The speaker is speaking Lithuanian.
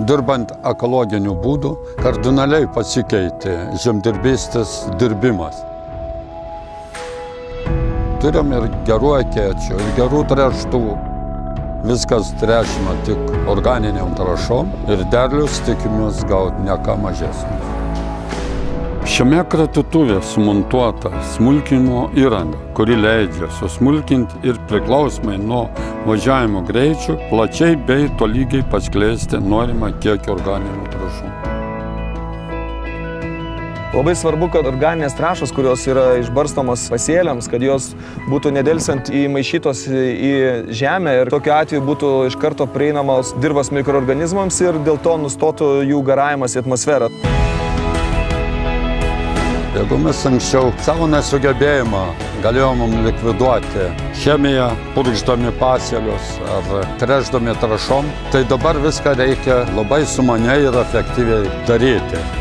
Dirbant ekologiniu būdu, kardinaliai pasikeitė žemdirbystės dirbimas. Turim ir gerų ekėčių, ir gerų tręštuvų. Viskas tręšima tik organiniam trąšom ir derlius tikimės gauti ne ką mažesnį. Šiame kratytuve sumontuota smulkinimo įranga, kuri leidžia susmulkinti ir priklausomai nuo važiavimo greičių plačiai bei tolygiai paskleisti norimą kiekį organinių trąšų. Labai svarbu, kad organinės trąšos, kurios yra išbarstamos pasėliams, kad jos būtų nedelsiant įmaišytos į žemę ir tokiu atveju būtų iš karto prieinamos dirvos mikroorganizmams ir dėl to nustotų jų garavimas į atmosferą. Jeigu mes anksčiau savo nesugebėjimą galėjom likviduoti chemiją, purkšdami pasėlius ar tręšdami trąšom, tai dabar viską reikia labai sumaniai ir efektyviai daryti.